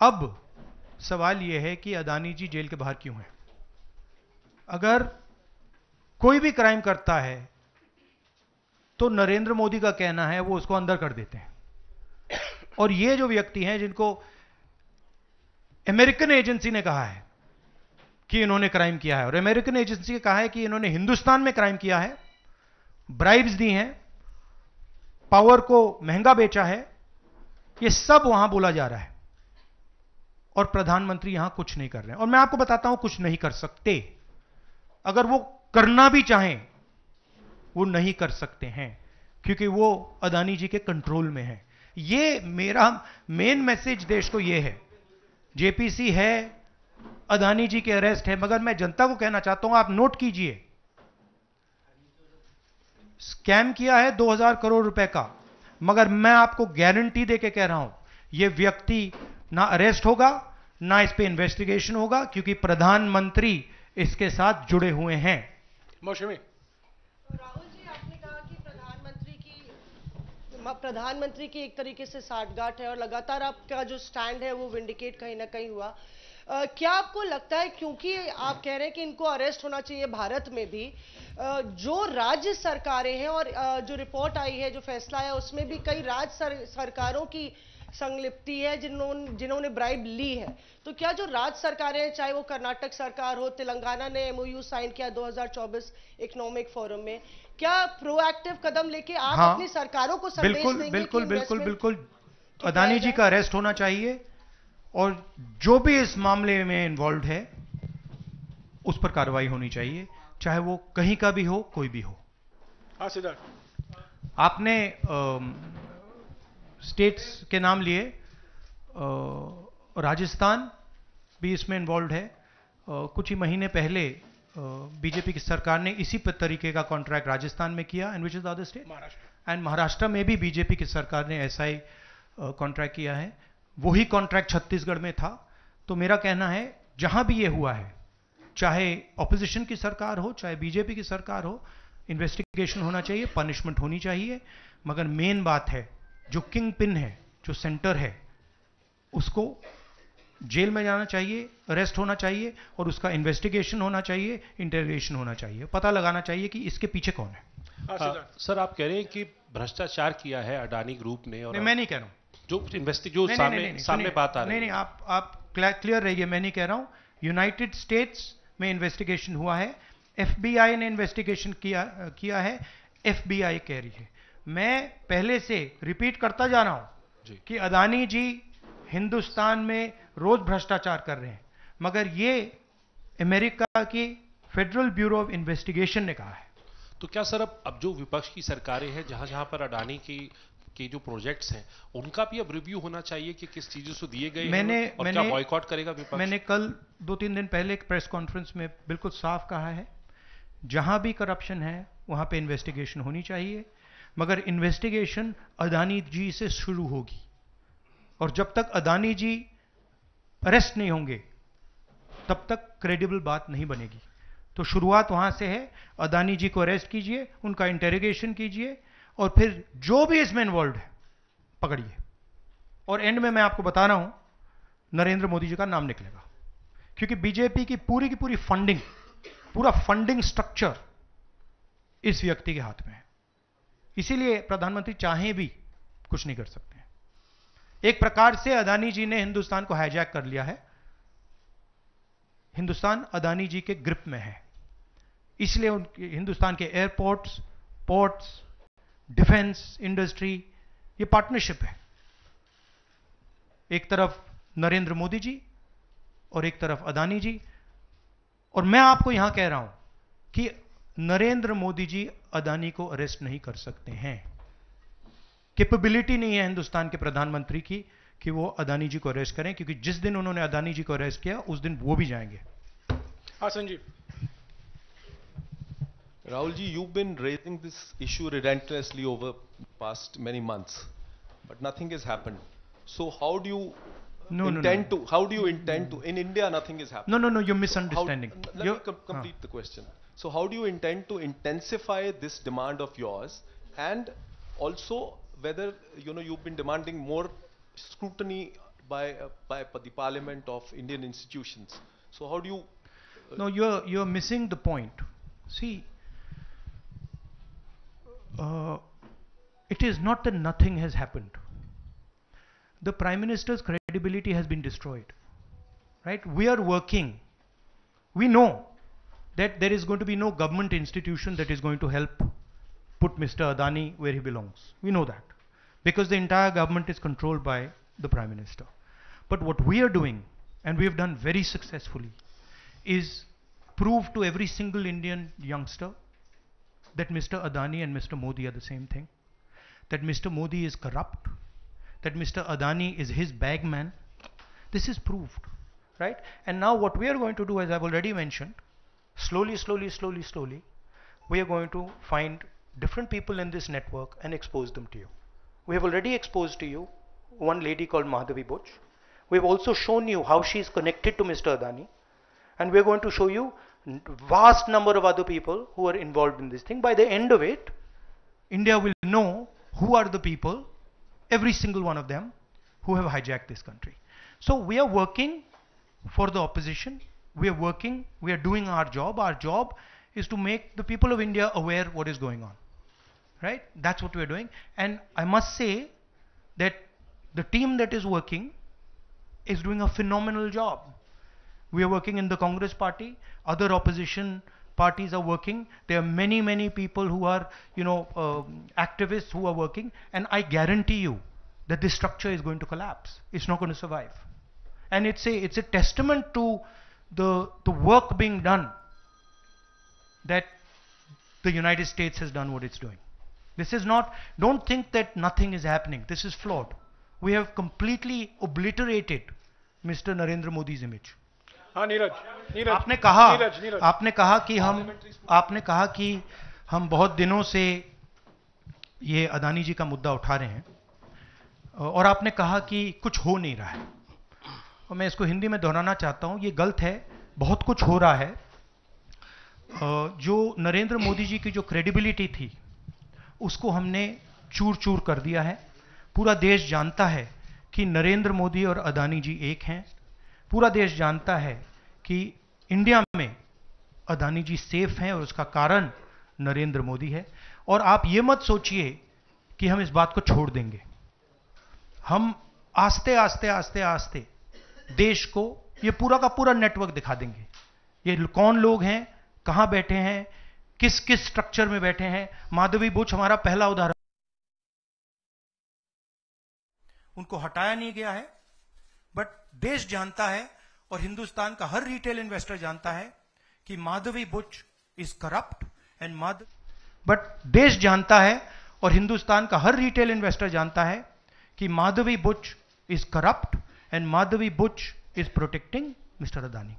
अब सवाल यह है कि अदानी जी जेल के बाहर क्यों हैं? अगर कोई भी क्राइम करता है तो नरेंद्र मोदी का कहना है वो उसको अंदर कर देते हैं। और ये जो व्यक्ति हैं जिनको अमेरिकन एजेंसी ने कहा है कि इन्होंने क्राइम किया है, और अमेरिकन एजेंसी ने कहा है कि इन्होंने हिंदुस्तान में क्राइम किया है, ब्राइब्स दी हैं, पावर को महंगा बेचा है, ये सब वहां बोला जा रहा है और प्रधानमंत्री यहां कुछ नहीं कर रहे हैं। और मैं आपको बताता हूं कुछ नहीं कर सकते। अगर वो करना भी चाहें वो नहीं कर सकते हैं क्योंकि वो अदानी जी के कंट्रोल में है। ये मेरा मेन मैसेज देश को ये है, जेपीसी है, अदानी जी के अरेस्ट है, मगर मैं जनता को कहना चाहता हूं आप नोट कीजिए, स्कैम किया है 2000 करोड़ रुपए का, मगर मैं आपको गारंटी देके कह रहा हूं यह व्यक्ति ना अरेस्ट होगा ना इस पे इन्वेस्टिगेशन होगा क्योंकि प्रधानमंत्री इसके साथ जुड़े हुए हैं। मौसमी राहुल जी, आपने कहा कि प्रधानमंत्री की एक तरीके से साठगांठ है और लगातार आपका जो स्टैंड है वो विंडिकेट कहीं ना कहीं हुआ। क्या आपको लगता है, क्योंकि आप कह रहे हैं कि इनको अरेस्ट होना चाहिए भारत में भी, जो राज्य सरकारें हैं और जो रिपोर्ट आई है, जो फैसला है, उसमें भी कई राज्य सरकारों की संलिप्ति है जिन्होंने ब्राइब ली है, तो क्या जो राज्य सरकारें हैं, चाहे वो कर्नाटक सरकार हो, तेलंगाना ने एमओयू साइन किया 2024 इकोनॉमिक फोरम में, क्या प्रोएक्टिव कदम लेके आप अपनी सरकारों को संदेश देंगे? बिल्कुल बिल्कुल बिल्कुल अदानी जी का अरेस्ट होना चाहिए और जो भी इस मामले में इन्वॉल्व है उस पर कार्रवाई होनी चाहिए, चाहे वो कहीं का भी हो, कोई भी हो। हाँ सिद्धार्थ, आपने स्टेट्स के नाम लिए, राजस्थान भी इसमें इन्वॉल्व है। कुछ ही महीने पहले बीजेपी की सरकार ने इसी तरीके का कॉन्ट्रैक्ट राजस्थान में किया, and which is the other state, Maharashtra में भी बीजेपी की सरकार ने ऐसा ही कॉन्ट्रैक्ट किया है। वही कॉन्ट्रैक्ट छत्तीसगढ़ में था। तो मेरा कहना है जहां भी ये हुआ है, चाहे ऑपोजिशन की सरकार हो चाहे बीजेपी की सरकार हो, इन्वेस्टिगेशन होना चाहिए, पनिशमेंट होनी चाहिए, मगर मेन बात है जो किंग पिन है, जो सेंटर है, उसको जेल में जाना चाहिए, अरेस्ट होना चाहिए और उसका इन्वेस्टिगेशन होना चाहिए, इंटरोगेशन होना चाहिए, पता लगाना चाहिए कि इसके पीछे कौन है। सर, आप कह रहे हैं कि भ्रष्टाचार किया है अडानी ग्रुप ने, और मैं नहीं कह रहा हूं जो सामने बात आ रही है। नहीं, आप क्लियर रहिए, मैं नहीं कह रहा हूं। यूनाइटेड स्टेट्स में इन्वेस्टिगेशन हुआ है, एफबीआई ने इन्वेस्टिगेशन किया है, एफबीआई कह रही है। मैं पहले से रिपीट करता जा रहा हूं कि अदानी जी हिंदुस्तान में रोज भ्रष्टाचार कर रहे हैं, मगर ये अमेरिका की फेडरल ब्यूरो ऑफ इन्वेस्टिगेशन ने कहा है। तो क्या सर अब जो विपक्ष की सरकारें हैं, जहां जहां पर अडानी के जो प्रोजेक्ट्स हैं, उनका भी अब रिव्यू होना चाहिए कि किस चीजों से दिए गए हैं और क्या बॉयकॉट करेगा विपक्ष? मैंने कल 2-3 दिन पहले एक प्रेस कॉन्फ्रेंस में बिल्कुल साफ कहा है, जहां भी करप्शन है वहां पे इन्वेस्टिगेशन होनी चाहिए, मगर इन्वेस्टिगेशन अदानी जी से शुरू होगी और जब तक अदानी जी अरेस्ट नहीं होंगे तब तक क्रेडिबल बात नहीं बनेगी। तो शुरुआत वहां से है, अदानी जी को अरेस्ट कीजिए, उनका इंटेरोगेशन कीजिए और फिर जो भी इसमें इन्वॉल्व है पकड़िए, और एंड में मैं आपको बता रहा हूं नरेंद्र मोदी जी का नाम निकलेगा, क्योंकि बीजेपी की पूरी फंडिंग, पूरा फंडिंग स्ट्रक्चर इस व्यक्ति के हाथ में है। इसीलिए प्रधानमंत्री चाहे भी कुछ नहीं कर सकते हैं। एक प्रकार से अदानी जी ने हिंदुस्तान को हाईजैक कर लिया है, हिंदुस्तान अदानी जी के ग्रिप में है, इसलिए हिंदुस्तान के एयरपोर्ट्स, पोर्ट्स, डिफेंस इंडस्ट्री, ये पार्टनरशिप है। एक तरफ नरेंद्र मोदी जी और एक तरफ अदानी जी, और मैं आपको यहां कह रहा हूं कि नरेंद्र मोदी जी अदानी को अरेस्ट नहीं कर सकते हैं। कैपेबिलिटी नहीं है हिंदुस्तान के प्रधानमंत्री की कि वो अदानी जी को अरेस्ट करें, क्योंकि जिस दिन उन्होंने अदानी जी को अरेस्ट किया उस दिन वो भी जाएंगे। हाँ Sanjeev. Rahul ji, you've been raising this issue relentlessly over past many months, but nothing has happened. So how do you intend to? How do you intend to? In India, nothing is happening. No, you're misunderstanding. Let me complete the question. So how do you intend to intensify this demand of yours, and also whether you've been demanding more scrutiny by the parliament of Indian institutions. So how do you? No, you're missing the point. See, it is not that nothing has happened. The Prime Minister's credibility has been destroyed. Right? We are working. We know that there is going to be no government institution that is going to help put Mr. Adani where he belongs. We know that. Because the entire government is controlled by the Prime Minister. But what we are doing, and we have done very successfully, is prove to every single Indian youngster that Mr. Adani and Mr. Modi are the same thing. That Mr. Modi is corrupt. That Mr. Adani is his bagman. This is proved. Right? And now what we are going to do, as I've already mentioned, slowly, we are going to find different people in this network and expose them to you. We have already exposed to you one lady called Madhavi Butch. We have also shown you how she is connected to Mr. Adani. And we are going to show you vast number of other people who are involved in this thing. By the end of it, India will know who are the people, every single one of them, who have hijacked this country. So we are working for the opposition. We are working, we are doing our job. Our job is to make the people of India aware what is going on. Right? That's what we are doing. And I must say that the team that is working is doing a phenomenal job. We are working in the Congress party. Other opposition parties are working. There are many people who are, activists who are working. And I guarantee you that this structure is going to collapse. It's not going to survive. And it's a testament to the work being done that the United States has done what it's doing. This is not, don't think that nothing is happening. This is flawed. We have completely obliterated Mr. Narendra Modi's image. हाँ नीरज आपने कहा कि हम बहुत दिनों से ये अदानी जी का मुद्दा उठा रहे हैं और आपने कहा कि कुछ हो नहीं रहा है और मैं इसको हिंदी में दोहराना चाहता हूं, ये गलत है, बहुत कुछ हो रहा है। जो नरेंद्र मोदी जी की जो क्रेडिबिलिटी थी उसको हमने चूर चूर कर दिया है। पूरा देश जानता है कि नरेंद्र मोदी और अदानी जी एक हैं। पूरा देश जानता है कि इंडिया में अदानी जी सेफ हैं और उसका कारण नरेंद्र मोदी है। और आप ये मत सोचिए कि हम इस बात को छोड़ देंगे। हम आस्ते आस्ते देश को ये पूरा का पूरा नेटवर्क दिखा देंगे। ये कौन लोग हैं, कहां बैठे हैं, किस किस स्ट्रक्चर में बैठे हैं। माधवी बुच हमारा पहला उदाहरण, उनको हटाया नहीं गया है, बट देश जानता है और हिंदुस्तान का हर रिटेल इन्वेस्टर जानता है कि Madhavi Buch is corrupt and but देश जानता है और हिंदुस्तान का हर रिटेल इन्वेस्टर जानता है कि Madhavi Buch is corrupt and Madhavi Buch is protecting mister Adani.